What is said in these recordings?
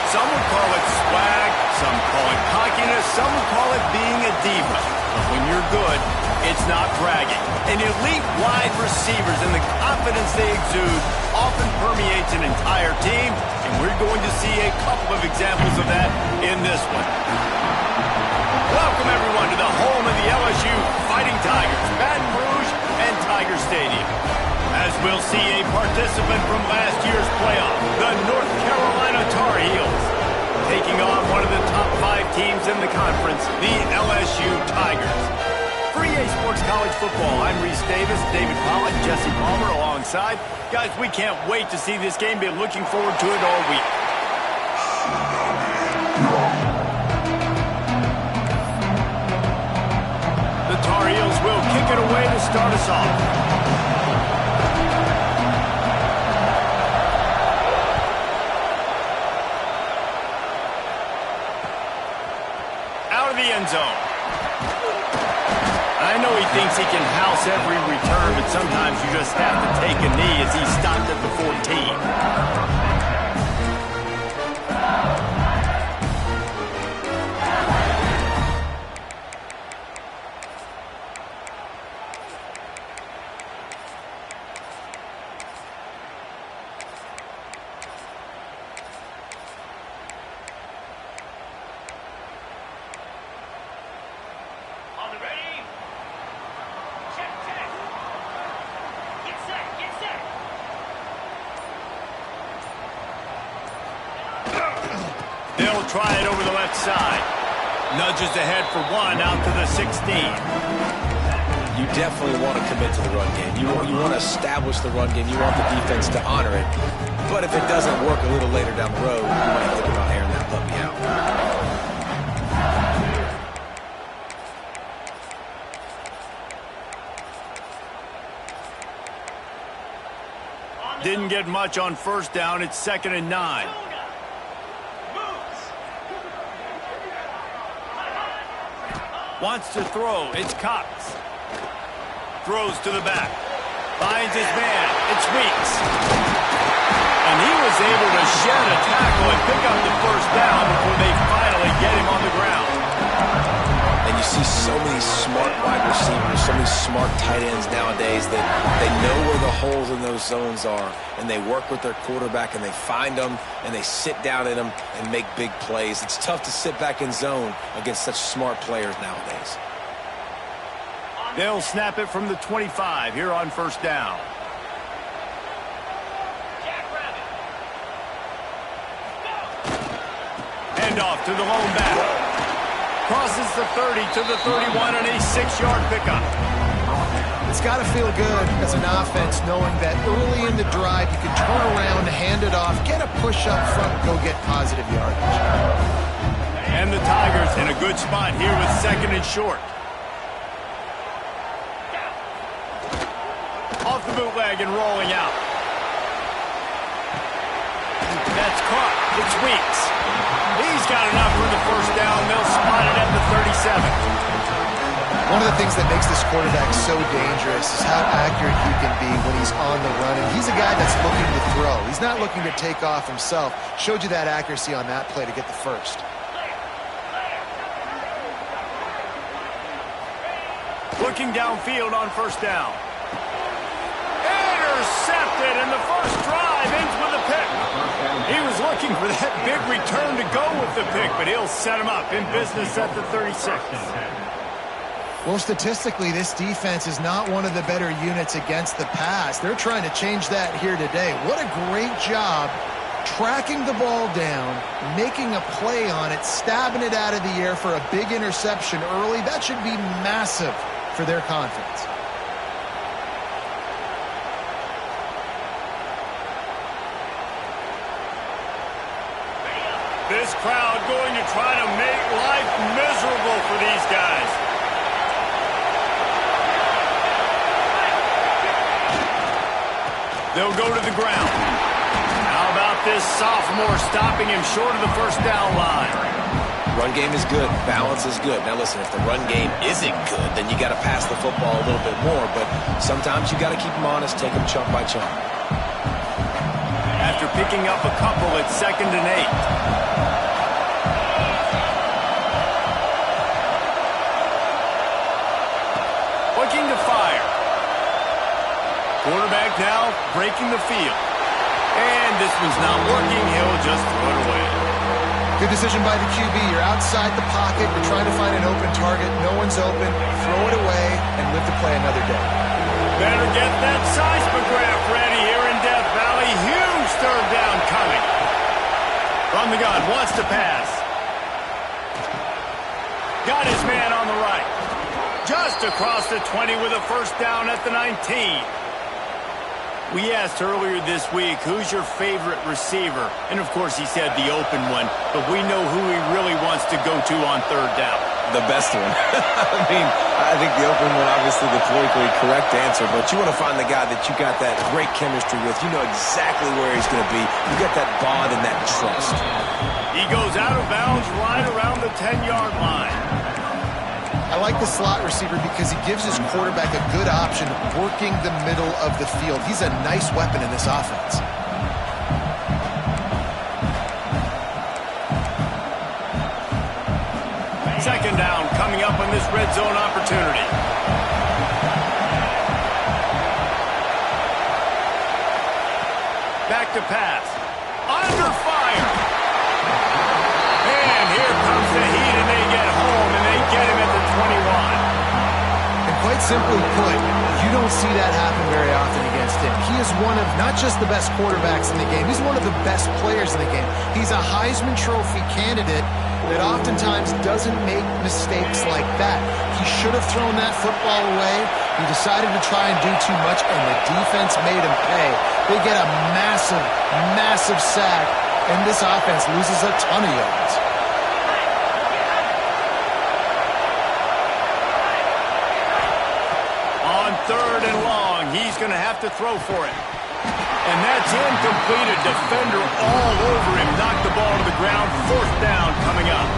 Some would call it swag, some call it cockiness, some would call it being a diva. But when you're good, it's not bragging. And elite wide receivers and the confidence they exude often permeates an entire team, and we're going to see a couple of examples of that in this one. Welcome, everyone, to the home of the LSU Fighting Tigers, Baton Rouge and Tiger Stadium. As we'll see a participant from last year's playoff, the North Carolina Tar Heels, taking on one of the top 5 teams in the conference, the LSU Tigers. For EA Sports College Football, I'm Reese Davis, David Pollack, Jesse Palmer alongside. Guys, we can't wait to see this game. Been looking forward to it all week. The Tar Heels will kick it away to start us off. The end zone. I know he thinks he can house every return, but sometimes you just have to take a knee as he stopped at the 14. They'll try it over the left side. Nudges ahead for one out to the 16. You definitely want to commit to the run game. You want to establish the run game. You want the defense to honor it. But if it doesn't work a little later down the road, you might think about airing that puppy out. Didn't get much on first down. It's 2nd and 9. Wants to throw. It's Cox. Throws to the back. Finds his man. It's Weeks. And he was able to shed a tackle and pick up the first down before they finally get him on the ground. And you see so many smart wide receivers, so many smart tight ends nowadays that they know where the holes in those zones are, and they work with their quarterback, and they find them, and they sit down in them and make big plays. It's tough to sit back in zone against such smart players nowadays. They'll snap it from the 25 here on first down. Handoff to the lone back. Crosses the 30 to the 31 on a 6-yard pickup. It's got to feel good as an offense knowing that early in the drive you can turn around, hand it off, get a push up front, go get positive yardage. And the Tigers in a good spot here with 2nd and short. Off the bootleg and rolling out. That's caught. It's Weeks. He's got enough for the first down. They'll spot it at the 37. One of the things that makes this quarterback so dangerous is how accurate he can be when he's on the run. And he's a guy that's looking to throw. He's not looking to take off himself. Showed you that accuracy on that play to get the first. Looking downfield on first down. Intercepted, and the first drive ends with a pick. He was looking for that big return to go with the pick, but he'll set him up in business at the 36. Well, statistically, this defense is not one of the better units against the pass. They're trying to change that here today. What a great job tracking the ball down, making a play on it, stabbing it out of the air for a big interception early. That should be massive for their confidence. This crowd going to try to make life miserable for these guys. They'll go to the ground. How about this sophomore stopping him short of the first down line? Run game is good. Balance is good. Now listen, if the run game isn't good, then you got to pass the football a little bit more. But sometimes you got to keep them honest, take them chunk by chunk. after picking up a couple at 2nd and 8. Looking to fire. Quarterback now breaking the field. And this one's not working. He'll just throw it away. Good decision by the QB. You're outside the pocket. You're trying to find an open target. No one's open. Throw it away and live to play another day. Better get that seismograph ready here in Death Valley. Huge third down coming. From the gun, wants to pass. Got his man on the right. Just across the 20 with a first down at the 19. We asked earlier this week, who's your favorite receiver? And, of course, he said the open one, but we know who he really wants to go to on third down. The best one. I think the open one, obviously the politically correct answer, but you want to find the guy that you got that great chemistry with. You know exactly where he's going to be. You got that bond and that trust. He goes out of bounds right around the 10-yard line. I like the slot receiver because he gives his quarterback a good option working the middle of the field. He's a nice weapon in this offense. Second down coming up on this red zone opportunity. Back to pass. Under fire. And here comes the heat, and they get home, and they get him at the 21. And quite simply put, you don't see that happen very often against him. He is one of not just the best quarterbacks in the game, he's one of the best players in the game. He's a Heisman Trophy candidate that oftentimes doesn't make mistakes like that. He should have thrown that football away. He decided to try and do too much, and the defense made him pay. They get a massive, massive sack, and this offense loses a ton of yards. On third and long, he's going to have to throw for it. And that's incomplete. A defender all over him. Knocked the ball to the ground. Fourth down coming up.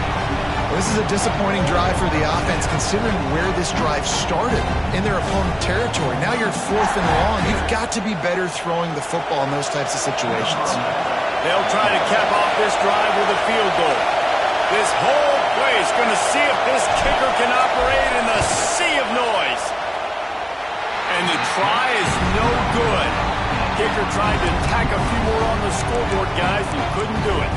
Well, this is a disappointing drive for the offense considering where this drive started in their opponent territory. Now you're fourth and long. You've got to be better throwing the football in those types of situations. They'll try to cap off this drive with a field goal. This whole place going to see if this kicker can operate in the sea of noise. And the try is no good. Kicker tried to tack a few more on the scoreboard, guys. He couldn't do it.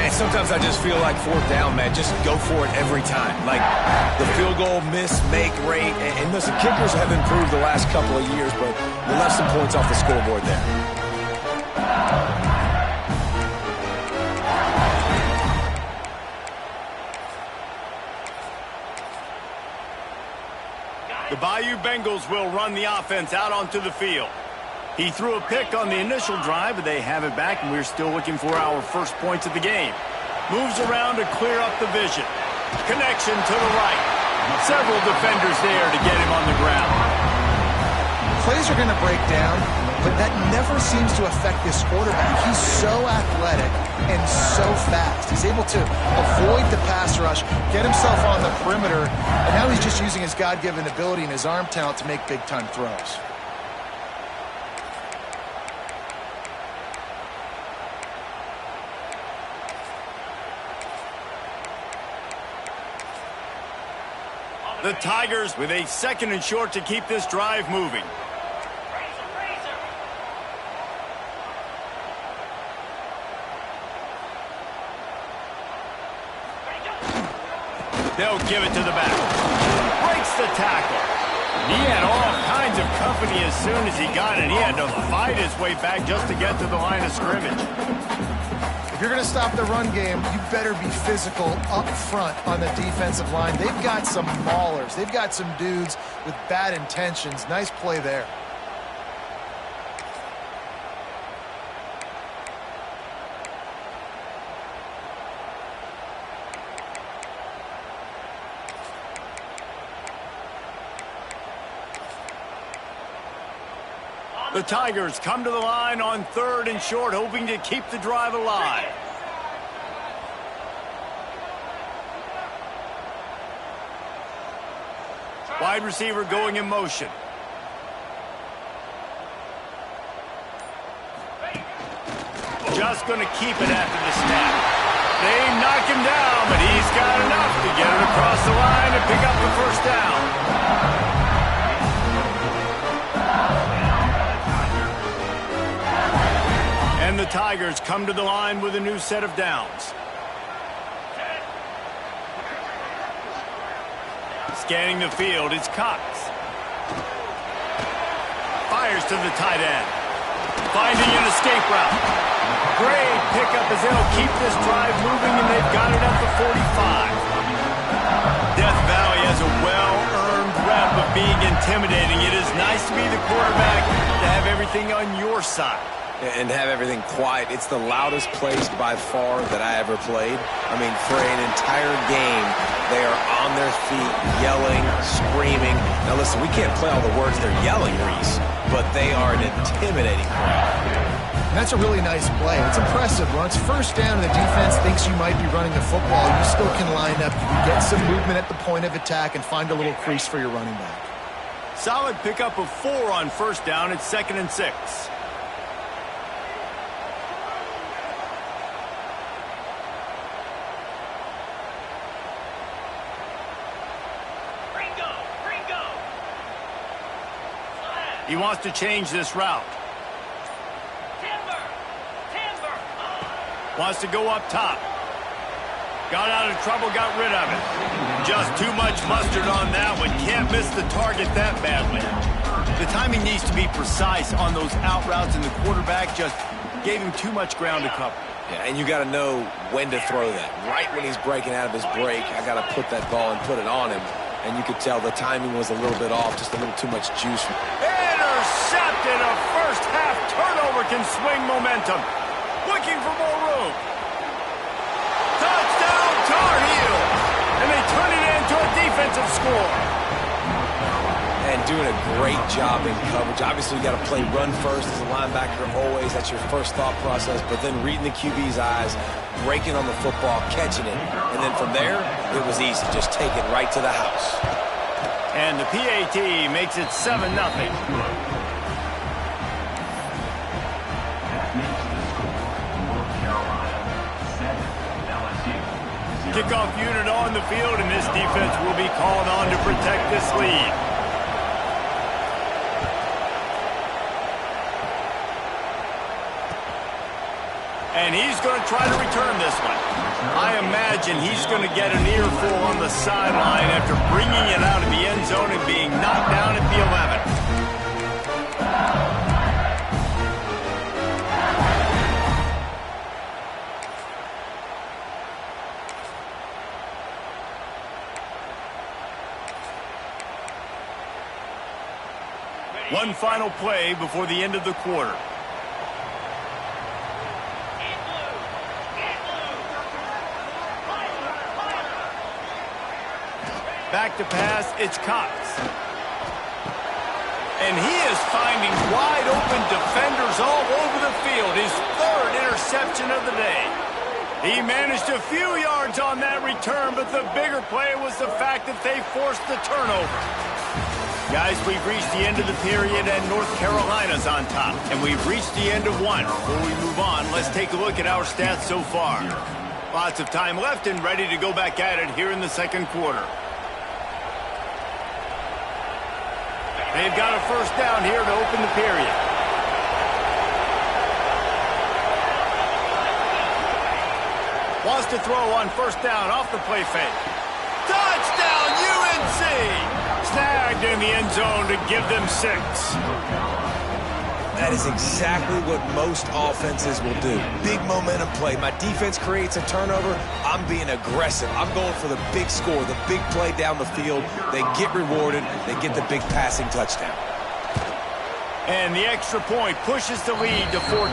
And sometimes I just feel like fourth down, man. Just go for it every time. Like the field goal miss, make rate. And listen, kickers have improved the last couple of years, but we left some points off the scoreboard there. The Bayou Bengals will run the offense out onto the field. He threw a pick on the initial drive, but they have it back, and we're still looking for our first points of the game. Moves around to clear up the vision. Connection to the right. Several defenders there to get him on the ground. Plays are going to break down, but that never seems to affect this quarterback. He's so athletic and so fast. He's able to avoid the pass rush, get himself on the perimeter, and now he's just using his God-given ability and his arm talent to make big-time throws. The Tigers with a second and short to keep this drive moving. They'll give it to the back. Breaks the tackle. He had all kinds of company as soon as he got it. He had to fight his way back just to get to the line of scrimmage. If you're going to stop the run game, you better be physical up front on the defensive line. They've got some maulers. They've got some dudes with bad intentions. Nice play there. The Tigers come to the line on third and short, hoping to keep the drive alive. Wide receiver going in motion. just going to keep it after the snap. They knock him down, but he's got enough to get it across the line and pick up the first down. And the Tigers come to the line with a new set of downs. Scanning the field, it's Cox. Fires to the tight end. Finding an escape route. Great pickup as they'll keep this drive moving, and they've got it at the 45. Death Valley has a well-earned rep of being intimidating. It is nice to be the quarterback, to have everything on your side. And have everything quiet. It's the loudest place by far that I ever played. I mean, for an entire game, they are on their feet, yelling, screaming. Now listen, we can't play all the words they're yelling, Reese, but they are an intimidating crowd. That's a really nice play. It's impressive. Once first down and the defense thinks you might be running the football, you still can line up. You can get some movement at the point of attack and find a little crease for your running back. Solid pickup of 4 on first down. It's 2nd and 6. He wants to change this route. Wants to go up top. Got out of trouble, got rid of it. Just too much mustard on that one. Can't miss the target that badly. The timing needs to be precise on those out routes, and the quarterback just gave him too much ground to cover. Yeah, and you got to know when to throw that. Right when he's breaking out of his break, I got to put that ball and put it on him. And you could tell the timing was a little bit off, just a little too much juice. Intercepted. A first half turnover can swing momentum. Looking for more room. Touchdown Tar Heels. And they turn it into a defensive score. And doing a great job in coverage. Obviously, you got to play run first as a linebacker always. That's your first thought process. But then reading the QB's eyes, breaking on the football, catching it. And then from there, it was easy. Just take it right to the house. And the PAT makes it 7-0. Kickoff unit on the field, and this defense will be called on to protect this lead. And he's going to try to return this one. I imagine he's going to get an earful on the sideline after bringing it out of the end zone and being knocked down at the 11. One final play before the end of the quarter. Back to pass, it's Cox. And he is finding wide open defenders all over the field. His 3rd interception of the day. He managed a few yards on that return, but the bigger play was the fact that they forced the turnover. Guys, we've reached the end of the period, and North Carolina's on top. And we've reached the end of one. Before we move on, let's take a look at our stats so far. Lots of time left and ready to go back at it here in the second quarter. They've got a first down here to open the period. Wants to throw on first down off the play fake. Touchdown, UNC! Snagged in the end zone to give them 6. That is exactly what most offenses will do. Big momentum play. My defense creates a turnover. I'm being aggressive. I'm going for the big score, the big play down the field. They get rewarded. They get the big passing touchdown. And the extra point pushes the lead to 14.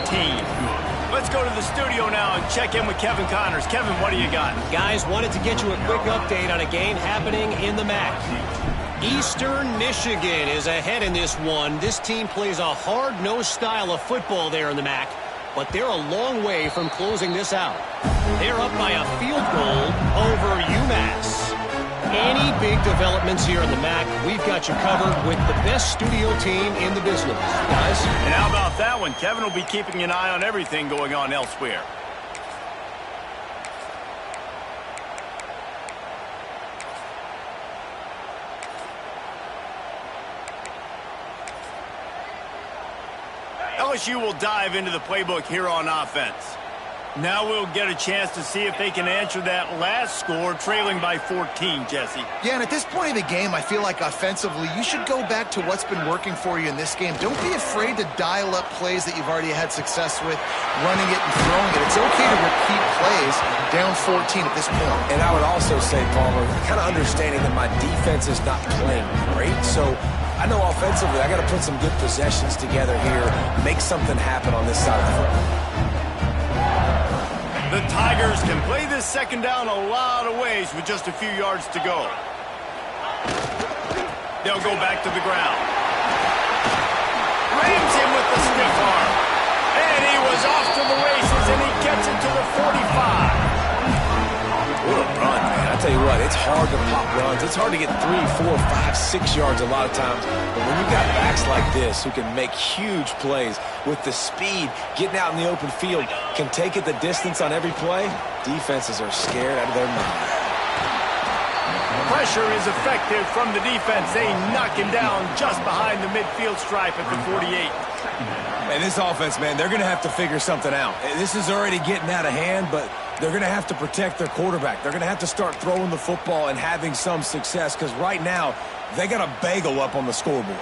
Let's go to the studio now and check in with Kevin Connors. Kevin, what do you got? Guys, wanted to get you a quick update on a game happening in the MAC. Eastern Michigan is ahead in this one. This team plays a hard-nosed style of football there in the MAC, but they're a long way from closing this out. They're up by a field goal over UMass. Any big developments here in the MAC, we've got you covered with the best studio team in the business, guys. And how about that one? Kevin will be keeping an eye on everything going on elsewhere. LSU will dive into the playbook here on offense. Now we'll get a chance to see if they can answer that last score, trailing by 14, Jesse. Yeah, and at this point of the game, I feel like offensively, you should go back to what's been working for you in this game. Don't be afraid to dial up plays that you've already had success with, running it and throwing it. It's okay to repeat plays down 14 at this point. And I would also say, Palmer, kind of understanding that my defense is not playing great, so I know offensively I got to put some good possessions together here, make something happen on this side of the football. The Tigers can play this second down a lot of ways with just a few yards to go. They'll go back to the ground. Rams him with the stiff arm. And he was off to the races, and he gets it to the 45. What a run, man. I tell you what, it's hard to pop runs. It's hard to get 3, 4, 5, 6 yards a lot of times. But when you've got backs like this who can make huge plays with the speed, getting out in the open field, can take it the distance on every play, defenses are scared out of their mind. Pressure is effective from the defense. They knock him down just behind the midfield stripe at the 48. And this offense, man, they're going to have to figure something out. This is already getting out of hand, but they're going to have to protect their quarterback. They're going to have to start throwing the football and having some success because right now they got a bagel up on the scoreboard.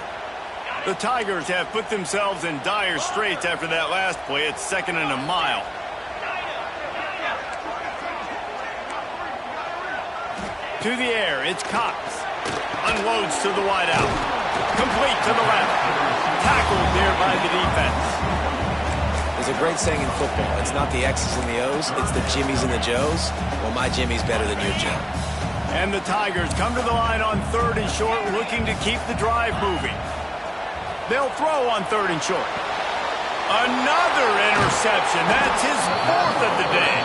The Tigers have put themselves in dire straits after that last play. It's 2nd and a mile. To the air, it's Cox. Unloads to the wideout. Complete to the left. Tackled there by the defense. There's a great saying in football. It's not the X's and the O's, it's the Jimmies and the Joes. Well, my Jimmy's better than your Joe. And the Tigers come to the line on 3rd and short, looking to keep the drive moving. They'll throw on 3rd and short. Another interception. That's his 4th of the day.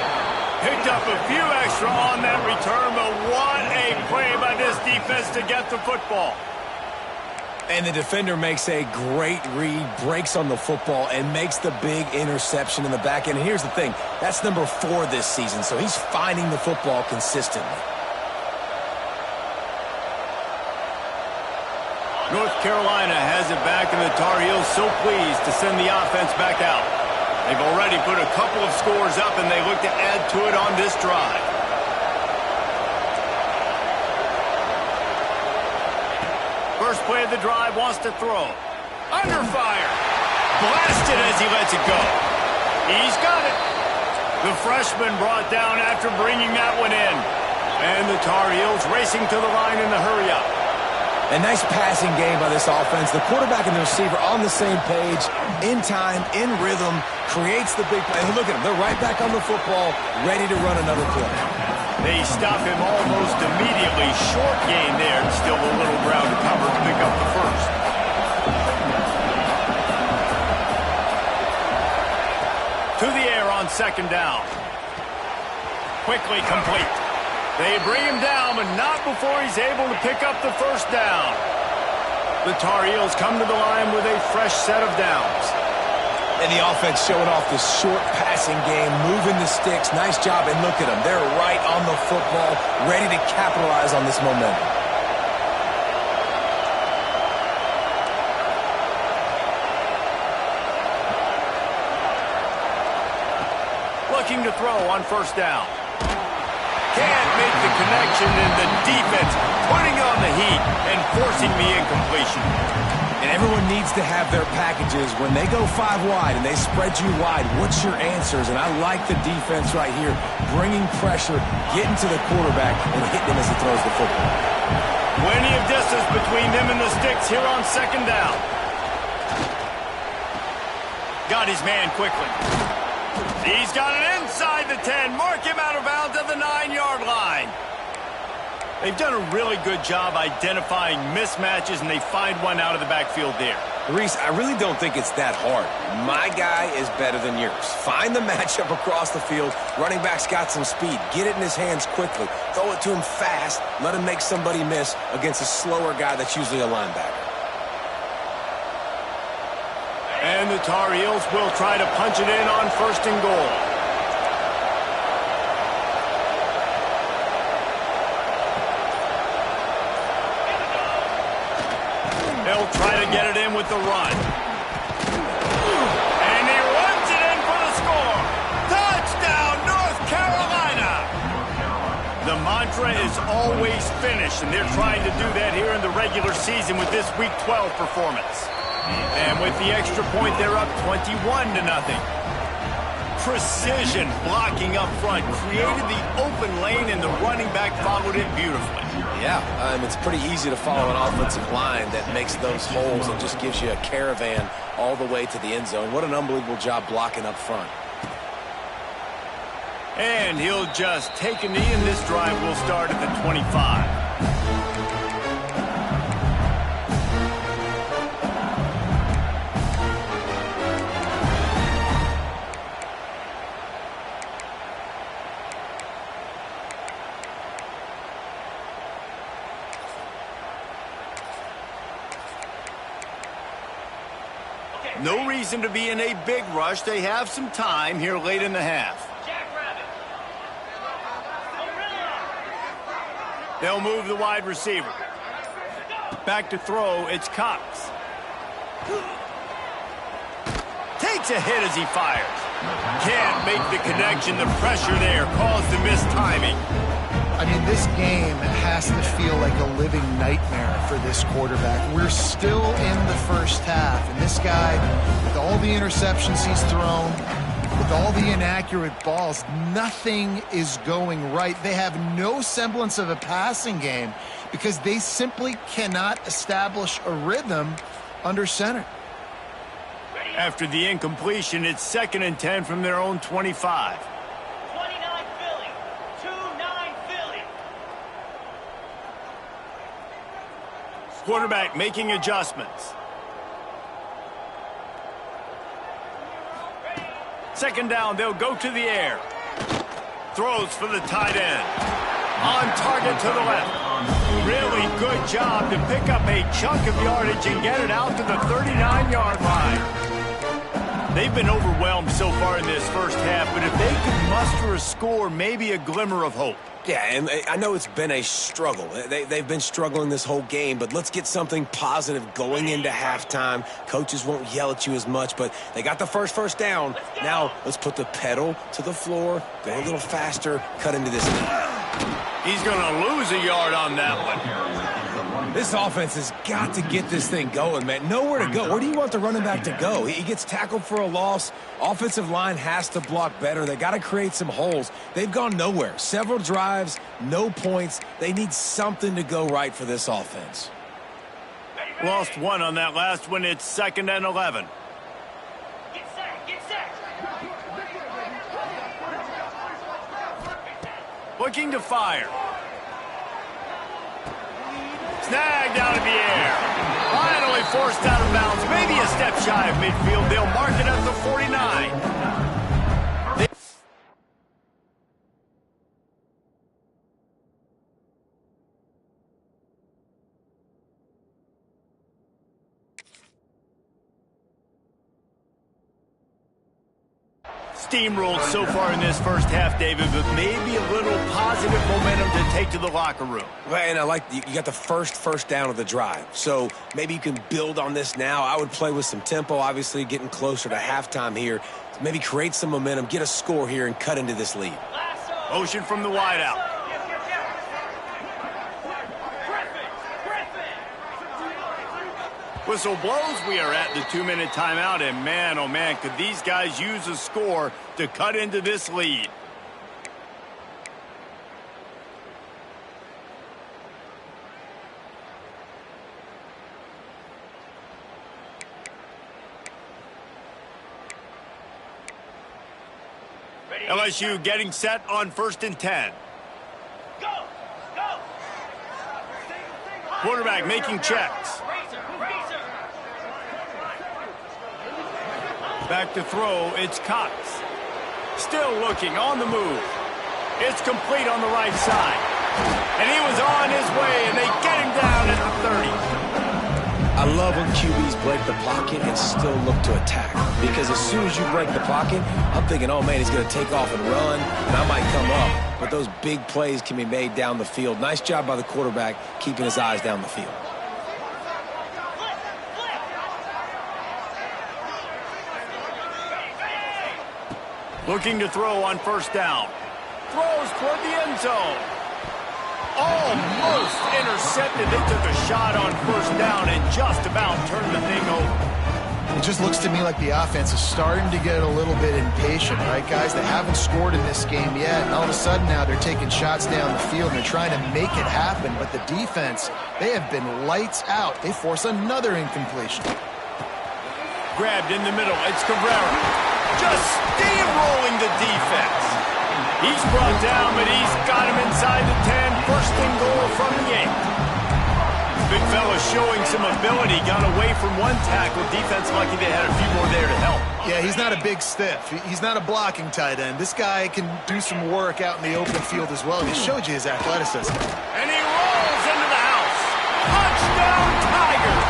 Picked up a few extra on that return, but what a play by this defense to get the football. And the defender makes a great read, breaks on the football, and makes the big interception in the back end. And here's the thing, that's number 4 this season, so he's finding the football consistently. North Carolina has it back, and the Tar Heels so pleased to send the offense back out. They've already put a couple of scores up, and they look to add to it on this drive. First play of the drive, wants to throw. Under fire. Blasted as he lets it go. He's got it. The freshman brought down after bringing that one in. And the Tar Heels racing to the line in the hurry-up. A nice passing game by this offense. The quarterback and the receiver on the same page, in time, in rhythm, creates the big play. And look at them. They're right back on the football, ready to run another play. They stop him almost immediately. Short gain there. Still a little ground to cover to pick up the first. To the air on 2nd down. Quickly complete. They bring him down, but not before he's able to pick up the first down. The Tar Heels come to the line with a fresh set of downs. And the offense showing off this short passing game, moving the sticks. Nice job, and look at them. They're right on the football, ready to capitalize on this momentum. Looking to throw on 1st down. Can't make the connection, and the defense putting on the heat and forcing the incompletion. And everyone needs to have their packages. When they go 5 wide and they spread you wide, what's your answers? And I like the defense right here, bringing pressure, getting to the quarterback, and hitting him as he throws the football. Plenty of distance between them and the sticks here on 2nd down. Got his man quickly. He's got it inside the 10. Mark him out of bounds at the 9-yard line. They've done a really good job identifying mismatches, and they find one out of the backfield there. Reese, I really don't think it's that hard. My guy is better than yours. Find the matchup across the field. Running back's got some speed. Get it in his hands quickly. Throw it to him fast. Let him make somebody miss against a slower guy that's usually a linebacker. And the Tar Heels will try to punch it in on 1st and goal. They'll try to get it in with the run. And he runs it in for the score. Touchdown, North Carolina! The mantra is always finish, and they're trying to do that here in the regular season with this Week 12 performance. And with the extra point, they're up 21-0. Precision blocking up front created the open lane, and the running back followed it beautifully. Yeah, it's pretty easy to follow an offensive line that makes those holes and just gives you a caravan all the way to the end zone. What an unbelievable job blocking up front. And he'll just take a knee, and this drive will start at the 25. No reason to be in a big rush. They have some time here late in the half. They'll move the wide receiver. Back to throw, it's Cox. Takes a hit as he fires. Can't make the connection. The pressure there caused the mistiming. I mean, this game has to feel like a living nightmare for this quarterback. We're still in the first half, and this guy, with all the interceptions he's thrown, with all the inaccurate balls, nothing is going right. They have no semblance of a passing game because they simply cannot establish a rhythm under center. After the incompletion, it's 2nd and 10 from their own 25. Quarterback making adjustments. 2nd down, they'll go to the air. Throws for the tight end. On target to the left. Really good job to pick up a chunk of yardage and get it out to the 39-yard line. They've been overwhelmed so far in this first half, but if they could muster a score, maybe a glimmer of hope. Yeah, and I know it's been a struggle. They've been struggling this whole game, but let's get something positive going into halftime. Coaches won't yell at you as much, but they got the first down. Now let's put the pedal to the floor, go a little faster, cut into this lead. He's going to lose a yard on that one. This offense has got to get this thing going, man. Nowhere to go. Where do you want the running back to go? He gets tackled for a loss. Offensive line has to block better. They got to create some holes. They've gone nowhere. Several drives, no points. They need something to go right for this offense. Lost one on that last one. It's 2nd and 11. Get set. Looking to fire. Snagged out of the air. Finally forced out of bounds. Maybe a step shy of midfield. They'll mark it at the 49. Steamrolled so far in this first half, David, but maybe a little positive momentum to take to the locker room. Right, and I like you got the first down of the drive, so maybe you can build on this now. I would play with some tempo, obviously getting closer to halftime here. Maybe create some momentum, get a score here, and cut into this lead. Motion from the wideout. Whistle blows. We are at the 2-minute timeout, and man, oh man, could these guys use a score to cut into this lead. LSU getting set on 1st and 10. Go! Quarterback making checks. Back to throw, it's Cox. Still looking, on the move. It's complete on the right side. And he was on his way, and they get him down at the 30. I love when QBs break the pocket and still look to attack. Because as soon as you break the pocket, I'm thinking, oh, man, he's going to take off and run, and I might come up. But those big plays can be made down the field. Nice job by the quarterback keeping his eyes down the field. Looking to throw on first down. Throws toward the end zone. Almost intercepted. They took a shot on first down and just about turned the thing over. It just looks to me like the offense is starting to get a little bit impatient, right, guys? They haven't scored in this game yet, and all of a sudden now they're taking shots down the field, and they're trying to make it happen. But the defense, they have been lights out. They force another incompletion. Grabbed in the middle. It's Cabrera. Just steamrolling the defense. He's brought down, but he's got him inside the 10. First and goal from the 8. Big fella showing some ability. Got away from one tackle. Defense lucky they had a few more there to help. Yeah, he's not a big stiff. He's not a blocking tight end. This guy can do some work out in the open field as well. He showed you his athleticism. And he rolls into the house. Touchdown, Tigers!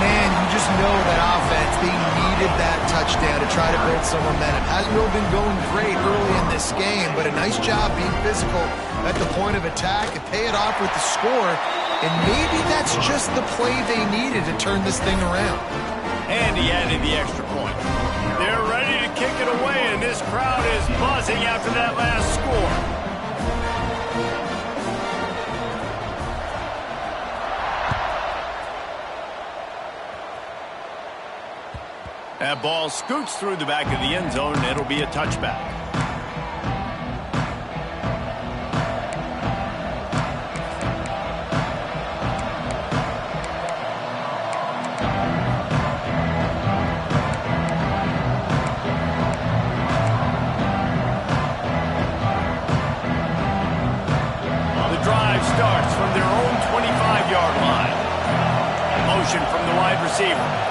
Man, you just know that offense, they needed that touchdown to try to build some momentum. Hasn't really been going great early in this game, but a nice job being physical at the point of attack and pay it off with the score. And maybe that's just the play they needed to turn this thing around. And he added the extra point. They're ready to kick it away, and this crowd is buzzing after that last score. That ball scoots through the back of the end zone, and it'll be a touchback. The drive starts from their own 25-yard line. Motion from the wide receiver.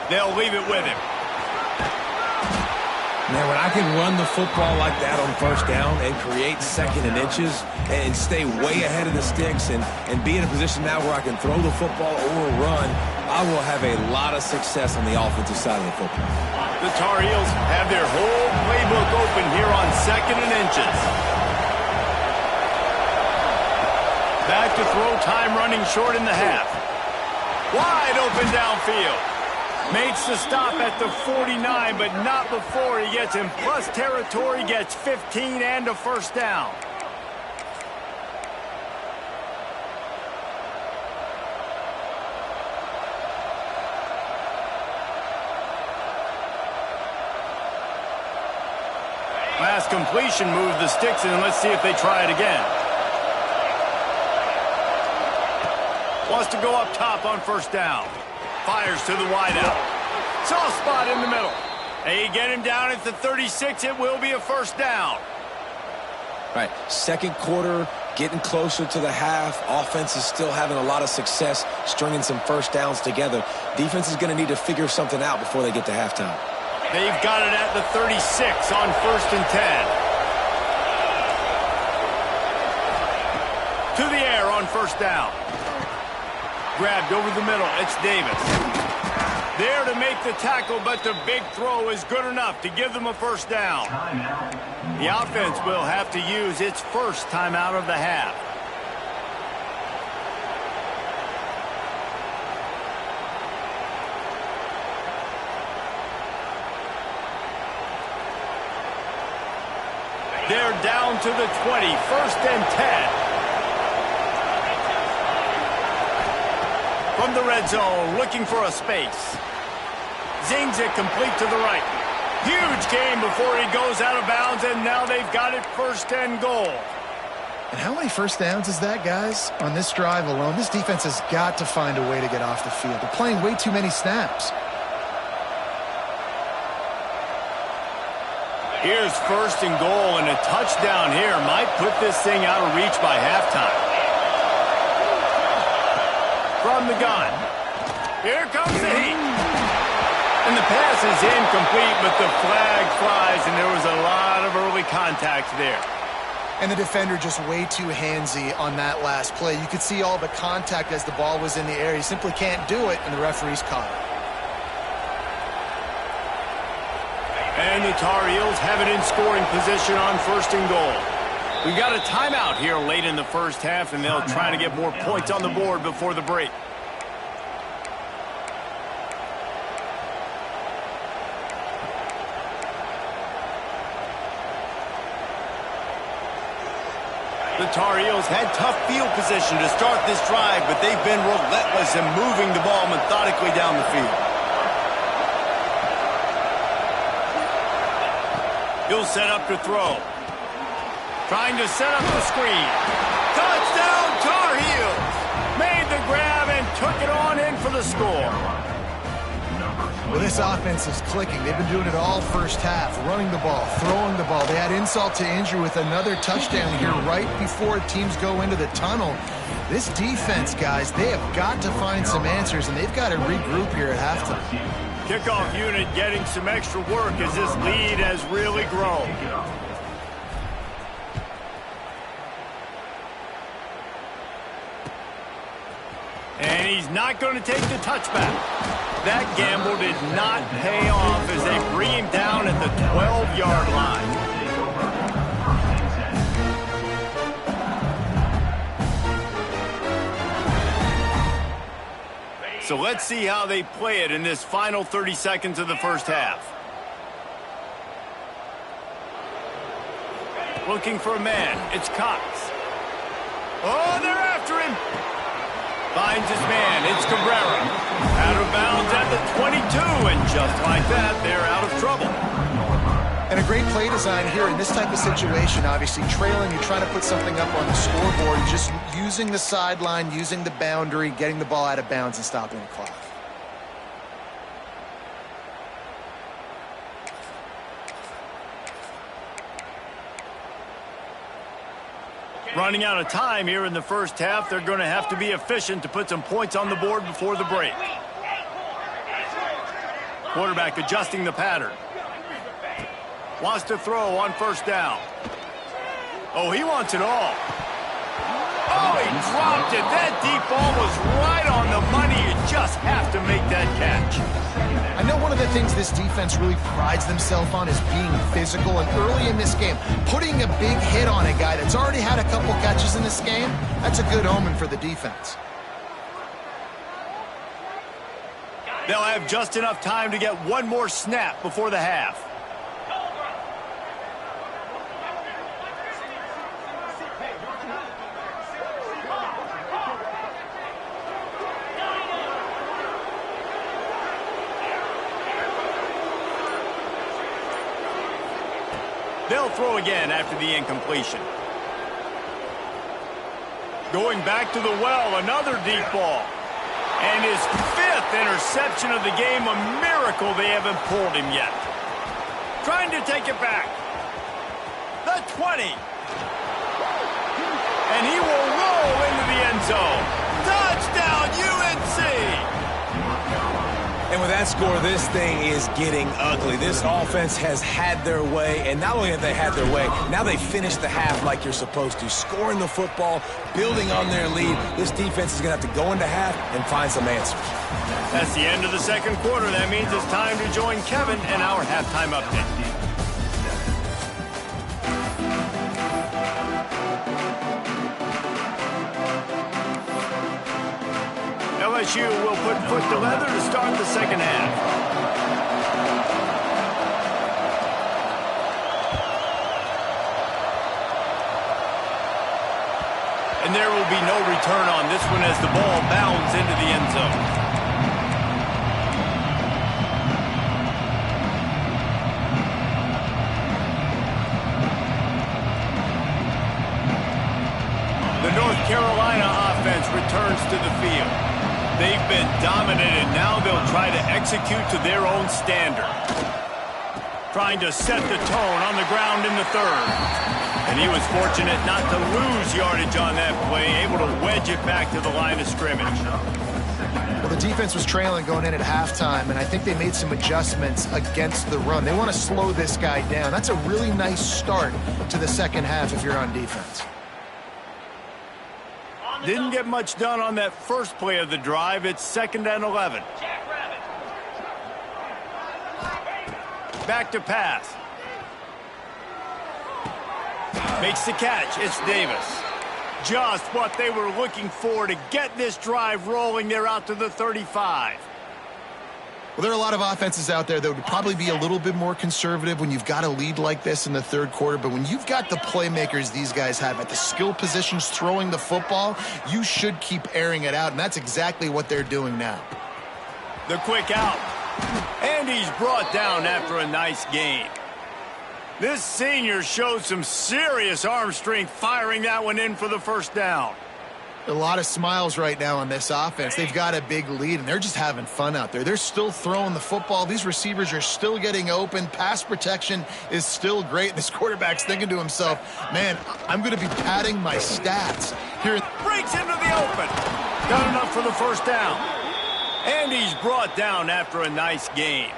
They'll leave it with him. Man, when I can run the football like that on first down and create second and inches and stay way ahead of the sticks and be in a position now where I can throw the football or run, I will have a lot of success on the offensive side of the football. The Tar Heels have their whole playbook open here on second and inches. Back to throw, time running short in the half. Wide open downfield. Makes the stop at the 49, but not before he gets in plus territory, gets 15 and a first down. Last completion moved the sticks in, and let's see if they try it again. Wants to go up top on first down. Fires to the wideout. Soft spot in the middle. They get him down at the 36. It will be a first down. All right, second quarter, getting closer to the half. Offense is still having a lot of success stringing some first downs together. Defense is going to need to figure something out before they get to halftime. They've got it at the 36 on first and 10. To the air on first down. Grabbed over the middle. It's Davis. There to make the tackle, but the big throw is good enough to give them a first down. The offense will have to use its first timeout of the half. They're down to the 20, first and 10. From the red zone, looking for a space. Zings it complete to the right. Huge gain before he goes out of bounds, and now they've got it first and goal. And how many first downs is that, guys? On this drive alone, this defense has got to find a way to get off the field. They're playing way too many snaps. Here's first and goal, and a touchdown here might put this thing out of reach by halftime. From the gun. Here comes the heat. And the pass is incomplete, but the flag flies, and there was a lot of early contact there. And the defender just way too handsy on that last play. You could see all the contact as the ball was in the air. He simply can't do it, and the referee's caught it. And the Tar Heels have it in scoring position on 1st and goal. We got a timeout here late in the first half, and they'll try to get more points on the board before the break. The Tar Heels had tough field position to start this drive, but they've been relentless in moving the ball methodically down the field. He'll set up to throw. Trying to set up the screen. Touchdown, Tar Heels! Made the grab and took it on in for the score. Well, this offense is clicking. They've been doing it all first half, running the ball, throwing the ball. They had insult to injury with another touchdown here right before teams go into the tunnel. This defense, guys, they have got to find some answers, and they've got to regroup here at halftime. Kickoff unit getting some extra work as this lead has really grown. And he's not going to take the touchback. That gamble did not pay off as they bring him down at the 12-yard line. So let's see how they play it in this final 30 seconds of the first half. Looking for a man. It's Cox. Oh, they're after him. Finds his man. It's Cabrera. Out of bounds at the 22, and just like that, they're out of trouble. And a great play design here in this type of situation. Obviously, trailing, you're trying to put something up on the scoreboard. Just using the sideline, using the boundary, getting the ball out of bounds and stopping the clock. Running out of time here in the first half. They're going to have to be efficient to put some points on the board before the break. Quarterback adjusting the pattern. Wants to throw on 1st down. Oh, he wants it all. Oh, he dropped it. That deep ball was right on the money. You just have to make that catch. I know one of the things this defense really prides themselves on is being physical, and early in this game, putting a big hit on a guy that's already had a couple catches in this game, that's a good omen for the defense. They'll have just enough time to get one more snap before the half. They'll throw again after the incompletion. Going back to the well, another deep ball. And his 5th interception of the game, a miracle they haven't pulled him yet. Trying to take it back. The 20. And he will roll into the end zone. Touchdown, UNC! And with that score, this thing is getting ugly. This offense has had their way, and not only have they had their way, now they finished the half like you're supposed to, scoring the football, building on their lead. This defense is going to have to go into half and find some answers. That's the end of the second quarter. That means it's time to join Kevin in our halftime update. LSU will put foot to leather to start the second half. And there will be no return on this one as the ball bounds into the end zone. The North Carolina offense returns to the field. They've been dominant, and now they'll try to execute to their own standard. Trying to set the tone on the ground in the 3rd. And he was fortunate not to lose yardage on that play, able to wedge it back to the line of scrimmage. Well, the defense was trailing going in at halftime, and I think they made some adjustments against the run. They want to slow this guy down. That's a really nice start to the second half if you're on defense. Didn't get much done on that first play of the drive. It's 2nd and 11. Back to pass. Makes the catch. It's Davis. Just what they were looking for to get this drive rolling. They're out to the 35. Well, there are a lot of offenses out there that would probably be a little bit more conservative when you've got a lead like this in the third quarter. But when you've got the playmakers these guys have at the skill positions throwing the football, you should keep airing it out. And that's exactly what they're doing now. The quick out. And he's brought down after a nice gain. This senior showed some serious arm strength firing that one in for the first down. A lot of smiles right now on this offense. They've got a big lead, and they're just having fun out there. They're still throwing the football. These receivers are still getting open. Pass protection is still great. This quarterback's thinking to himself, man, I'm going to be padding my stats here. Breaks into the open. Got enough for the first down. And he's brought down after a nice gain.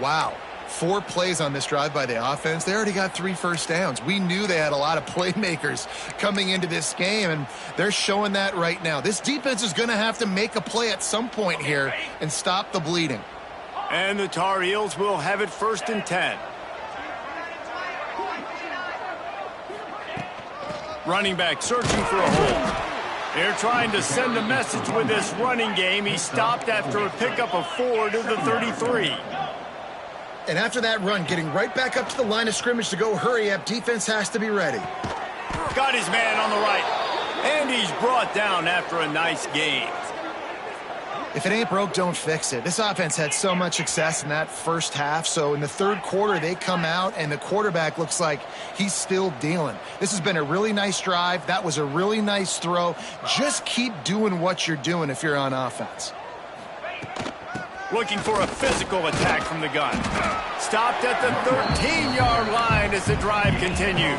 Wow. 4 plays on this drive by the offense. They already got 3 first downs. We knew they had a lot of playmakers coming into this game, and they're showing that right now. This defense is going to have to make a play at some point here and stop the bleeding. And the Tar Heels will have it 1st and 10. Running back searching for a hole. They're trying to send a message with this running game. He stopped after a pickup of 4 to the 33. And after that run, getting right back up to the line of scrimmage to go hurry up, defense has to be ready. Got his man on the right. And he's brought down after a nice gain. If it ain't broke, don't fix it. This offense had so much success in that first half, so in the third quarter, they come out, and the quarterback looks like he's still dealing. This has been a really nice drive. That was a really nice throw. Just keep doing what you're doing if you're on offense. Looking for a physical attack from the gun. Stopped at the 13-yard line as the drive continues.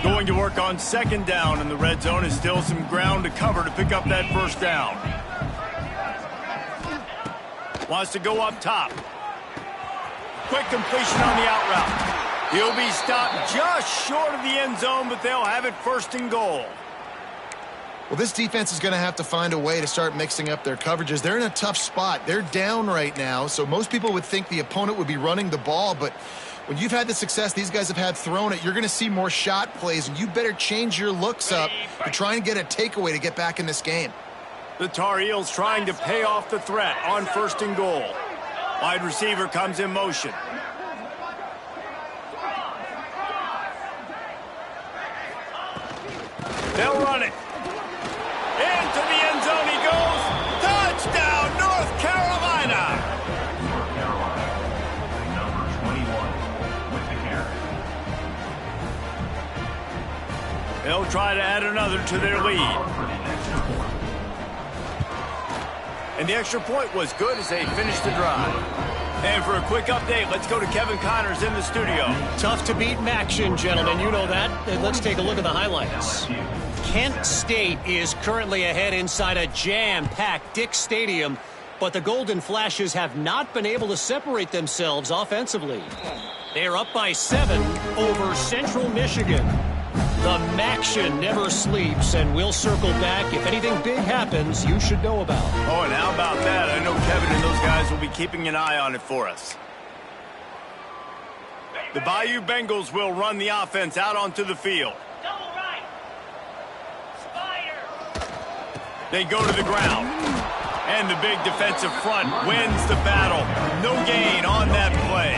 Going to work on 2nd down, and the red zone is still some ground to cover to pick up that first down. Wants to go up top. Quick completion on the out route. He'll be stopped just short of the end zone, but they'll have it 1st and goal. Well, this defense is going to have to find a way to start mixing up their coverages. They're in a tough spot. They're down right now, so most people would think the opponent would be running the ball, but when you've had the success these guys have had throwing it, you're going to see more shot plays, and you better change your looks up to try and get a takeaway to get back in this game. The Tar Heels trying to pay off the threat on 1st and goal. Wide receiver comes in motion. They'll run it. Into the end zone he goes. Touchdown, North Carolina. North Carolina, number 21 with the carry. They'll try to add another to their lead. And the extra point was good as they finished the drive. And for a quick update, let's go to Kevin Connors in the studio. Tough to beat Maction, gentlemen. You know that. And let's take a look at the highlights. Kent State is currently ahead inside a jam-packed Dick Stadium, but the Golden Flashes have not been able to separate themselves offensively. They're up by 7 over Central Michigan. The Maction never sleeps, and we'll circle back. If anything big happens, you should know about. Oh, and how about that? I know Kevin and those guys will be keeping an eye on it for us. The Bayou Bengals will run the offense out onto the field. Double right. Spider. They go to the ground. And the big defensive front wins the battle. No gain on that play.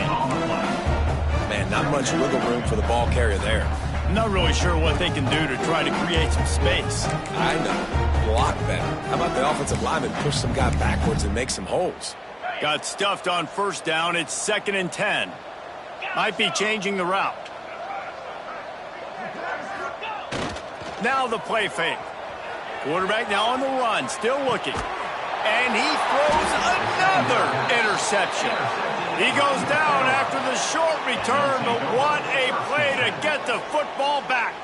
Man, not much wiggle room for the ball carrier there. I'm not really sure what they can do to try to create some space. I know. Block better. How about the offensive lineman push some guy backwards and make some holes? Got stuffed on 1st down. It's 2nd and 10. Might be changing the route. Now the play fake. Quarterback now on the run, still looking. And he throws another interception. He goes down after the short return, but what a play to get the football back.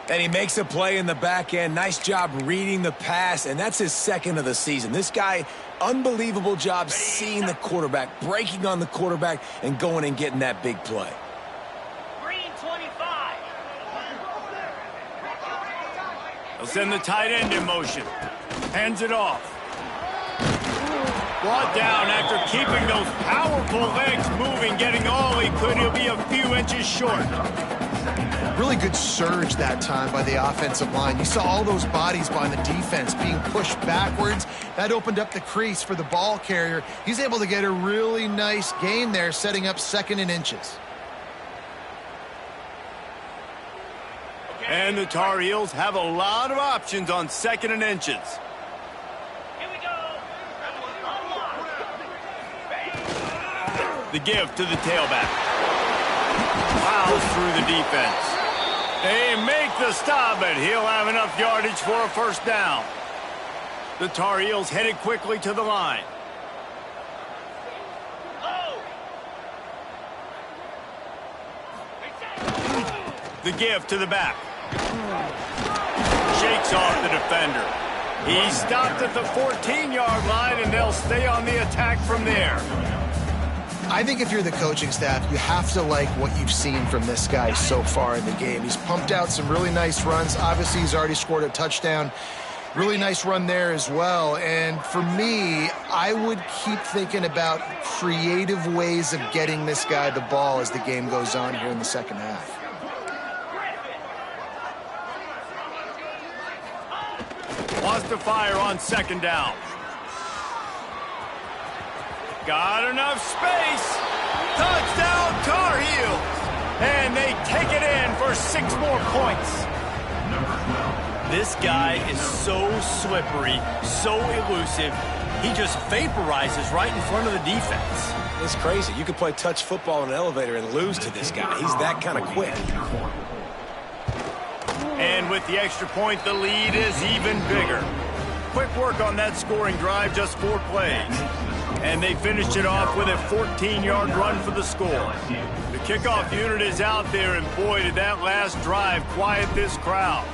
And he makes a play in the back end. Nice job reading the pass, and that's his second of the season. This guy, unbelievable job seeing the quarterback, breaking on the quarterback, and going and getting that big play. Green 25. He'll send the tight end in motion. Hands it off. Brought down after keeping those powerful legs moving, getting all he could. He'll be a few inches short. Really good surge that time by the offensive line. You saw all those bodies by the defense being pushed backwards. That opened up the crease for the ball carrier. He's able to get a really nice gain there, setting up 2nd and inches. And the Tar Heels have a lot of options on 2nd and inches. Here we go. The give to the tailback. Plows through the defense. They make the stop, but he'll have enough yardage for a first down. The Tar Heels headed quickly to the line. The give to the back. Shakes off the defender. He stopped at the 14-yard line, and they'll stay on the attack from there. I think if you're the coaching staff, you have to like what you've seen from this guy so far in the game. He's pumped out some really nice runs. Obviously, he's already scored a touchdown. Really nice run there as well. And for me, I would keep thinking about creative ways of getting this guy the ball as the game goes on here in the second half. Wants to fire on 2nd down. Got enough space. Touchdown Tar Heels. And they take it in for 6 more points. This guy is so slippery, so elusive. He just vaporizes right in front of the defense. It's crazy. You could play touch football in an elevator and lose to this guy. He's that kind of quick. And with the extra point, the lead is even bigger. Quick work on that scoring drive, just 4 plays. And they finished it off with a 14-yard run for the score. The kickoff unit is out there, and boy, did that last drive quiet this crowd.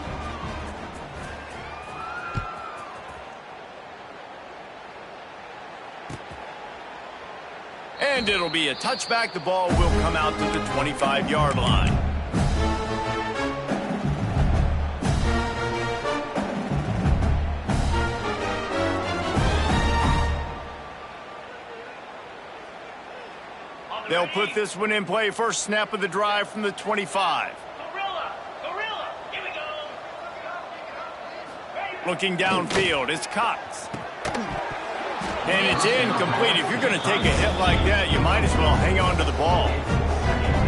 And it'll be a touchback. The ball will come out to the 25-yard line. They'll put this one in play. First snap of the drive from the 25. Gorilla, here we go. Looking downfield, it's Cox. And it's incomplete. If you're going to take a hit like that, you might as well hang on to the ball.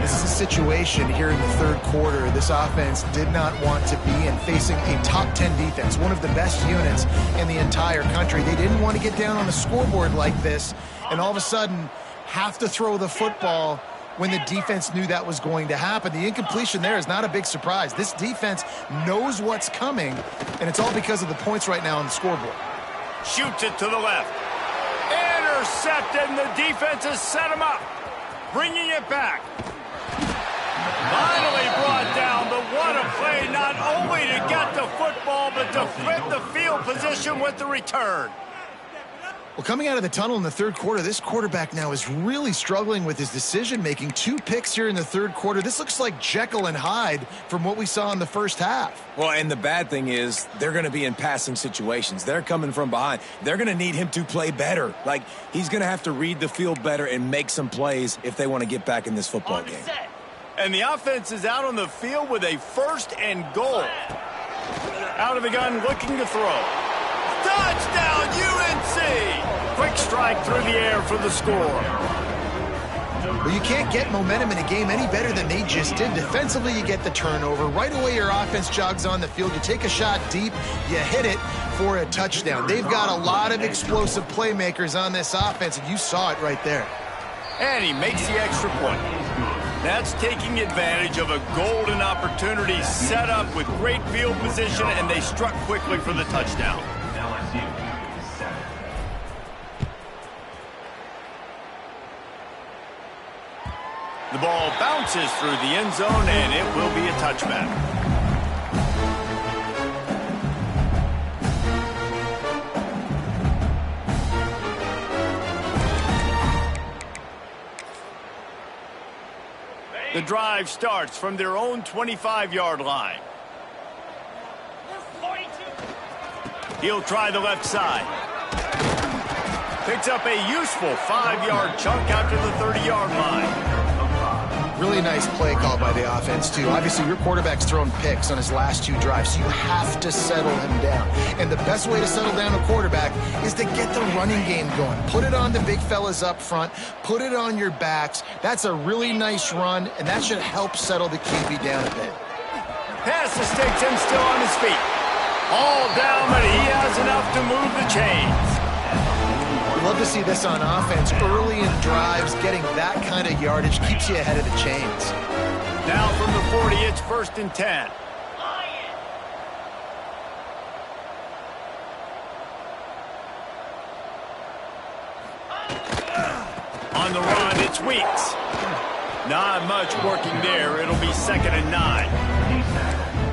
This is a situation here in the 3rd quarter this offense did not want to be in, facing a top 10 defense, one of the best units in the entire country. They didn't want to get down on a scoreboard like this, and all of a sudden have to throw the football when the defense knew that was going to happen. The incompletion there is not a big surprise. This defense knows what's coming, and it's all because of the points right now on the scoreboard. Shoots it to the left. Intercepted, and the defense has set him up. Bringing it back. Finally brought down, but what a play, not only to get the football, but to flip the field position with the return. Well, coming out of the tunnel in the 3rd quarter, this quarterback now is really struggling with his decision-making. 2 picks here in the 3rd quarter. This looks like Jekyll and Hyde from what we saw in the first half. Well, and the bad thing is they're going to be in passing situations. They're coming from behind. They're going to need him to play better. Like, he's going to have to read the field better and make some plays if they want to get back in this football game. And the offense is out on the field with a 1st and goal. Out of the gun, looking to throw. Touchdown, UNC! Quick strike through the air for the score. Well, you can't get momentum in a game any better than they just did. Defensively, you get the turnover. Right away, your offense jogs on the field. You take a shot deep, you hit it for a touchdown. They've got a lot of explosive playmakers on this offense, and you saw it right there. And he makes the extra point. That's taking advantage of a golden opportunity set up with great field position, and they struck quickly for the touchdown. LSU is 7. The ball bounces through the end zone, and it will be a touchback. The drive starts from their own 25-yard line. 42. He'll try the left side. Picks up a useful 5-yard chunk out to the 30-yard line. Really nice play call by the offense, too. Obviously, your quarterback's thrown picks on his last 2 drives, so you have to settle him down. And the best way to settle down a quarterback is to get the running game going. Put it on the big fellas up front. Put it on your backs. That's a really nice run, and that should help settle the QB down a bit. Pass mistakes him still on his feet. All down, but he has enough to move the chains. Love to see this on offense. Early in drives, getting that kind of yardage keeps you ahead of the chains. Now from the 40, it's 1st and 10. On the run, it's Weeks. Not much working there. It'll be 2nd and 9.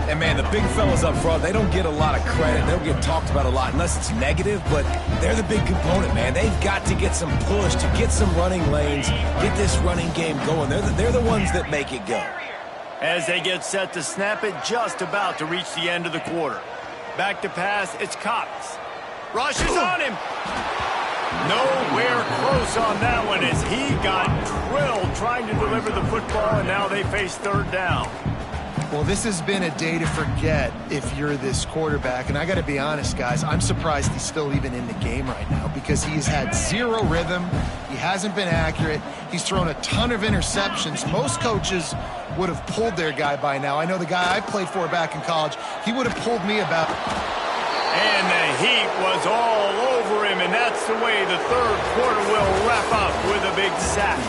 And, man, the big fellas up front, they don't get a lot of credit. They don't get talked about a lot unless it's negative, but they're the big component, man. They've got to get some push, to get some running lanes, get this running game going. They're the ones that make it go. As they get set to snap it, just about to reach the end of the quarter. Back to pass, it's Cox. Rushes on him. Nowhere close on that one as he got drilled trying to deliver the football, and now they face 3rd down. Well, this has been a day to forget if you're this quarterback. And I got to be honest, guys, I'm surprised he's still even in the game right now because he's had 0 rhythm. He hasn't been accurate. He's thrown a ton of interceptions. Most coaches would have pulled their guy by now. I know the guy I played for back in college, he would have pulled me about. And the heat was all over him, and that's the way the 3rd quarter will wrap up with a big sack.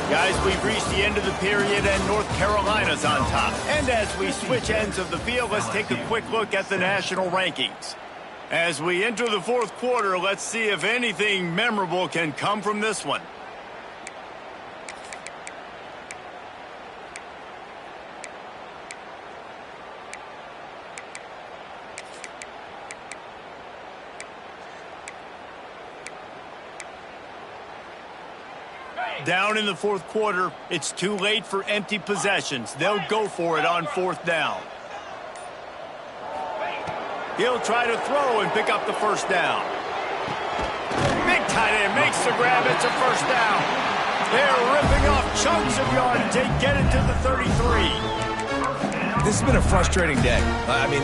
Guys, we've reached the end of the period, and North Carolina's on top. And as we switch ends of the field, let's take a quick look at the national rankings. As we enter the 4th quarter, let's see if anything memorable can come from this one. Down in the 4th quarter, it's too late for empty possessions. They'll go for it on 4th down. He'll try to throw and pick up the 1st down. Big tight end makes the grab. It's a 1st down. They're ripping off chunks of yardage. They get it to the 33. This has been a frustrating day. I mean,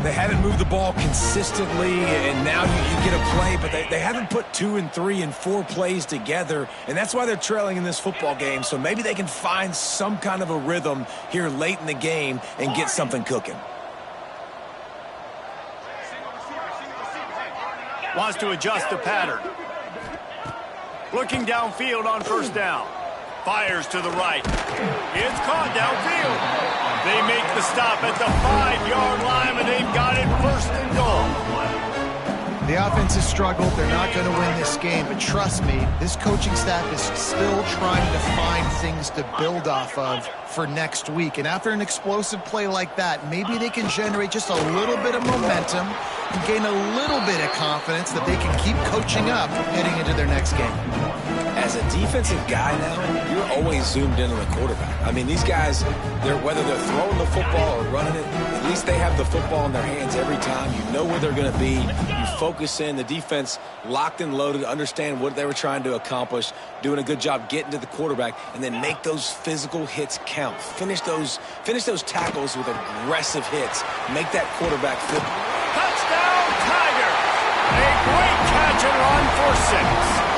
they haven't moved the ball consistently, and now you get a play, but they haven't put 2 and 3 and 4 plays together, and that's why they're trailing in this football game. So maybe they can find some kind of a rhythm here late in the game and get something cooking. Wants to adjust the pattern. Looking downfield on 1st down. Fires to the right. It's caught downfield. They make the stop at the 5-yard line, and they've got it 1st and goal. The offense has struggled. They're not going to win this game, but trust me, this coaching staff is still trying to find things to build off of for next week. And after an explosive play like that, maybe they can generate just a little bit of momentum and gain a little bit of confidence that they can keep coaching up heading into their next game. As a defensive guy now, you're always zoomed in on the quarterback. I mean, these guys, whether they're throwing the football or running it, at least they have the football in their hands every time. You know where they're going to be. You focus in. The defense locked and loaded, understand what they were trying to accomplish, doing a good job getting to the quarterback, and then make those physical hits count. Finish those tackles with aggressive hits. Make that quarterback feel. Touchdown, Tigers! A great catch and run for 6.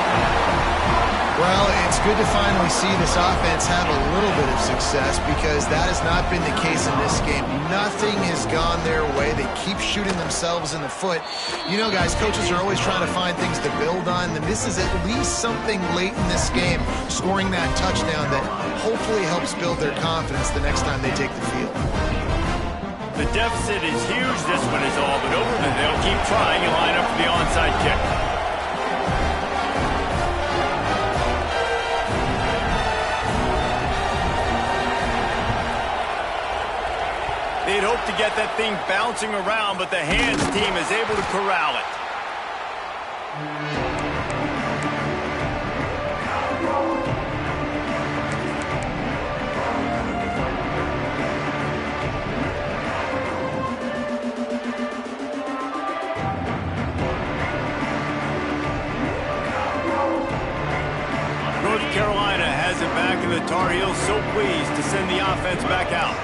Well, it's good to finally see this offense have a little bit of success because that has not been the case in this game. Nothing has gone their way. They keep shooting themselves in the foot. You know, guys, coaches are always trying to find things to build on, and this is at least something late in this game, scoring that touchdown that hopefully helps build their confidence the next time they take the field. The deficit is huge. This one is all but over, and they'll keep trying and line up for the onside kick. They'd hope to get that thing bouncing around, but the hands team is able to corral it. North Carolina has it back, and the Tar Heels so pleased to send the offense back out.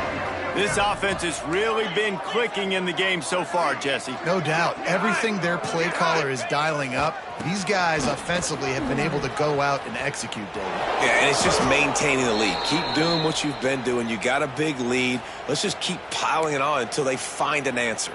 This offense has really been clicking in the game so far, Jesse. No doubt. Everything their play caller is dialing up, these guys offensively have been able to go out and execute, David. Yeah, and it's just maintaining the lead. Keep doing what you've been doing. You got a big lead. Let's just keep piling it on until they find an answer.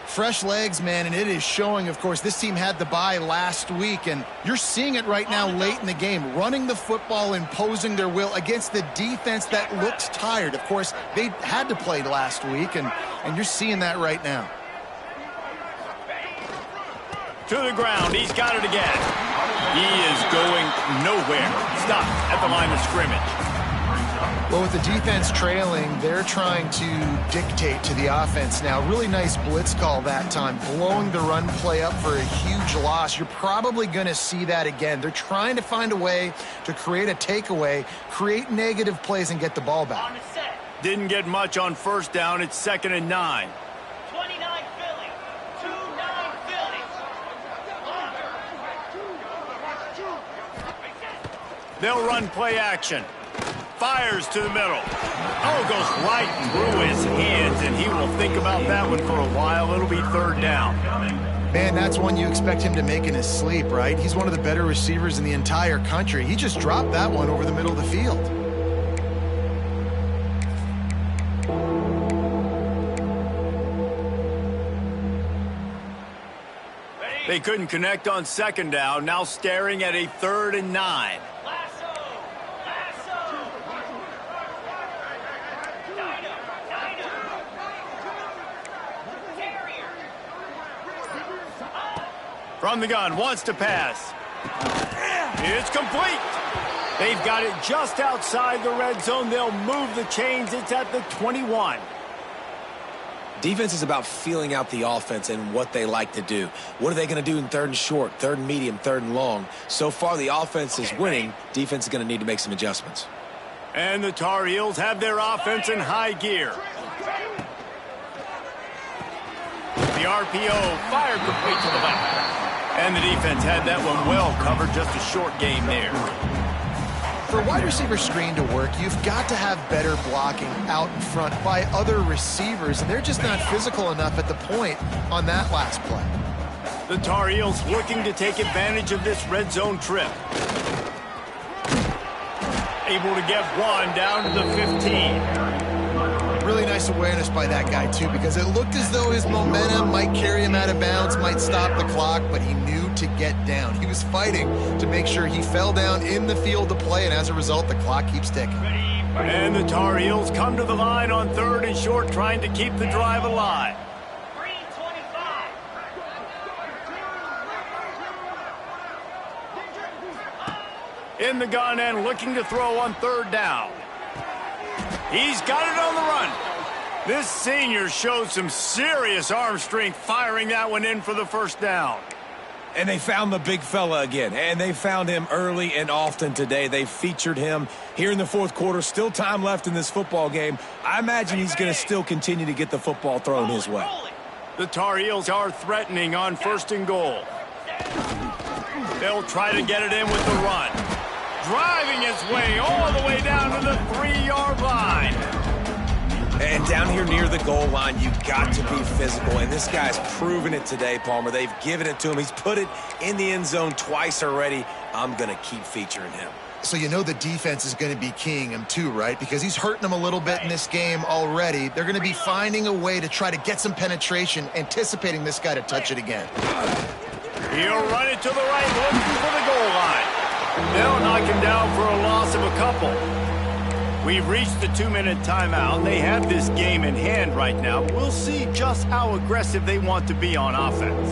Fresh legs, man, and it is showing. Of course, this team had the bye last week, and you're seeing it right now late in the game, running the football, imposing their will against the defense that looked tired. Of course, they had to play last week, and you're seeing that right now. To the ground. He's got it again. He is going nowhere. Stopped at the line of scrimmage. Well, with the defense trailing, they're trying to dictate to the offense now. Really nice blitz call that time, blowing the run play up for a huge loss. You're probably going to see that again. They're trying to find a way to create a takeaway, create negative plays, and get the ball back. On the set. Didn't get much on first down. It's 2nd and 9. 29 Philly. 2-9 Philly. They'll run play action. Fires to the middle. Oh, goes right through his hands, and he will think about that one for a while. It'll be 3rd down. Man, that's one you expect him to make in his sleep, right? He's one of the better receivers in the entire country. He just dropped that one over the middle of the field. They couldn't connect on 2nd down. Now staring at a 3rd and 9. From the gun, wants to pass. It's complete. They've got it just outside the red zone. They'll move the chains. It's at the 21. Defense is about feeling out the offense and what they like to do. What are they going to do in 3rd and short, 3rd and medium, 3rd and long? So far, the offense is winning. Defense is going to need to make some adjustments. And the Tar Heels have their offense in high gear. The RPO fired complete to the left. And the defense had that one well covered. Just a short game there. For a wide receiver screen to work, you've got to have better blocking out in front by other receivers, and they're just not physical enough at the point on that last play. The Tar Heels looking to take advantage of this red zone trip. Able to get one down to the 15. Really nice awareness by that guy, too, because it looked as though his momentum might carry him out of bounds, might stop the clock, but he knew to get down. He was fighting to make sure he fell down in the field to play, and as a result, the clock keeps ticking. And the Tar Heels come to the line on 3rd and short, trying to keep the drive alive. Green 25. In the gun and looking to throw on 3rd down. He's got it on the run. This senior showed some serious arm strength firing that one in for the 1st down. And they found the big fella again, and they found him early and often today. They featured him here in the 4th quarter. Still time left in this football game. I imagine he's going to still continue to get the football thrown his way. The Tar Heels are threatening on 1st and goal. They'll try to get it in with the run. Driving his way all the way down to the 3-yard line. And down here near the goal line, you got to be physical. And this guy's proven it today, Palmer. They've given it to him. He's put it in the end zone twice already. I'm going to keep featuring him. So you know the defense is going to be keying him too, right? Because he's hurting them a little bit in this game already. They're going to be finding a way to try to get some penetration, anticipating this guy to touch it again. He'll run it to the right, looking for the goal line. They'll knock him down for a loss of a couple. We've reached the 2-minute timeout. They have this game in hand right now. We'll see just how aggressive they want to be on offense.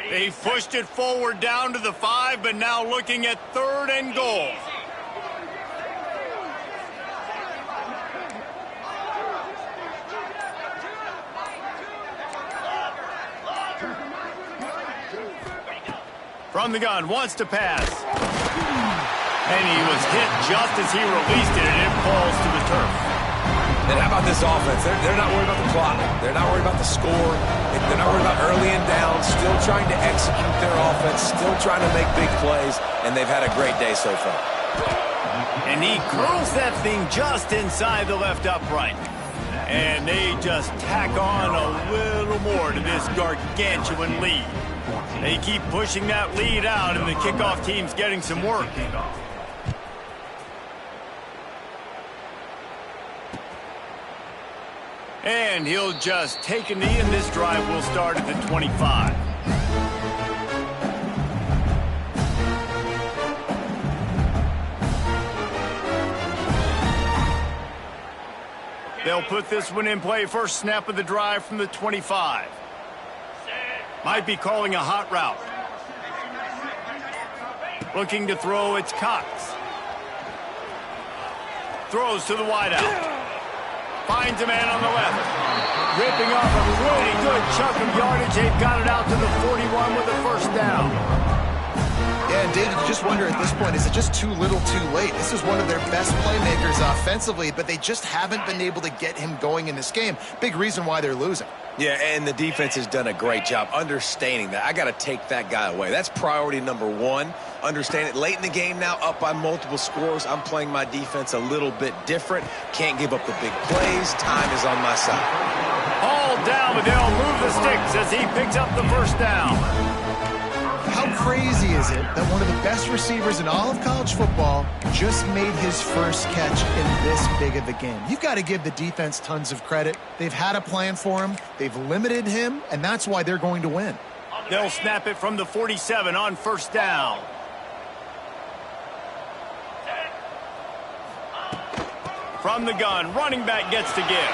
They pushed it forward down to the 5, but now looking at 3rd and goal. From the gun, wants to pass. And he was hit just as he released it, and it falls to the turf. And how about this offense? They're not worried about the clock. They're not worried about the score. They're not worried about early and down. Still trying to execute their offense. Still trying to make big plays. And they've had a great day so far. And he curls that thing just inside the left upright. And they just tack on a little more to this gargantuan lead. They keep pushing that lead out, and the kickoff team's getting some work. And he'll just take a knee, and this drive will start at the 25. They'll put this one in play. First snap of the drive from the 25. Might be calling a hot route. Looking to throw, it's Cox. Throws to the wideout. Finds a man on the left. Ripping off a really good chunk of yardage. They've got it out to the 41 with a first down. Yeah, and David, you just wonder at this point, is it just too little too late? This is one of their best playmakers offensively, but they just haven't been able to get him going in this game. Big reason why they're losing. Yeah, and the defense has done a great job understanding that. I got to take that guy away. That's priority number 1. Understand it. Late in the game now, up by multiple scores. I'm playing my defense a little bit different. Can't give up the big plays. Time is on my side. All down, but they'll move the sticks as he picks up the first down. How crazy is it that one of the best receivers in all of college football just made his first catch in this big of a game? You've got to give the defense tons of credit. They've had a plan for him. They've limited him, and that's why they're going to win. They'll snap it from the 47 on first down. From the gun, running back gets to give.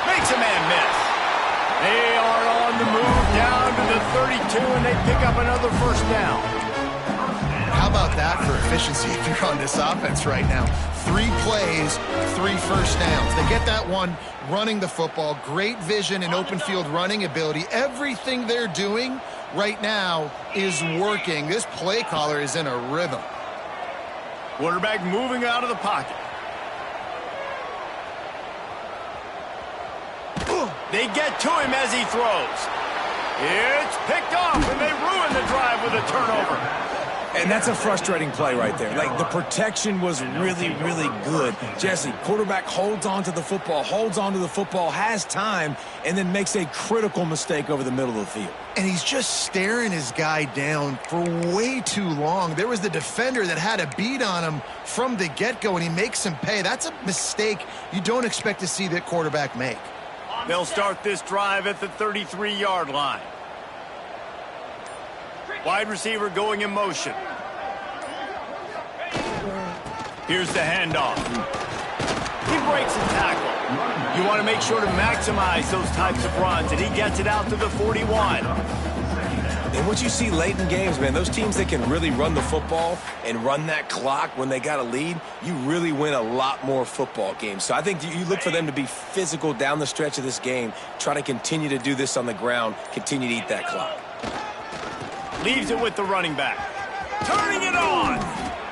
Makes a man miss. They are on the move down to the 32, and they pick up another first down. How about that for efficiency if you're on this offense right now? 3 plays, 3 first downs. They get that one running the football. Great vision and open field running ability. Everything they're doing right now is working. This play caller is in a rhythm. Quarterback moving out of the pocket. They get to him as he throws. It's picked off, and they ruin the drive with a turnover. And that's a frustrating play right there. Like, the protection was really, really good. Jesse, quarterback holds on to the football, has time, and then makes a critical mistake over the middle of the field. And he's just staring his guy down for way too long. There was the defender that had a beat on him from the get-go, and he makes him pay. That's a mistake you don't expect to see that quarterback make. They'll start this drive at the 33-yard line. Wide receiver going in motion. Here's the handoff. He breaks a tackle. You want to make sure to maximize those types of runs, and he gets it out to the 41. And what you see late in games, man, those teams that can really run the football and run that clock when they got a lead, you really win a lot more football games. So I think you look for them to be physical down the stretch of this game, try to continue to do this on the ground, continue to eat that clock. Leaves it with the running back. Turning it on.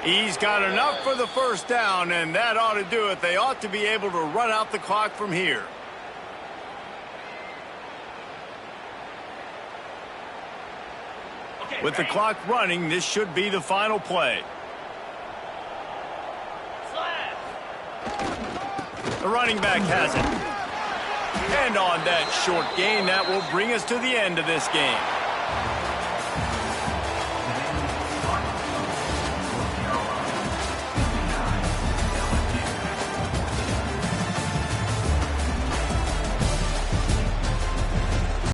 He's got enough for the first down, and that ought to do it. They ought to be able to run out the clock from here. With the clock running, this should be the final play. The running back has it. And on that short gain, that will bring us to the end of this game.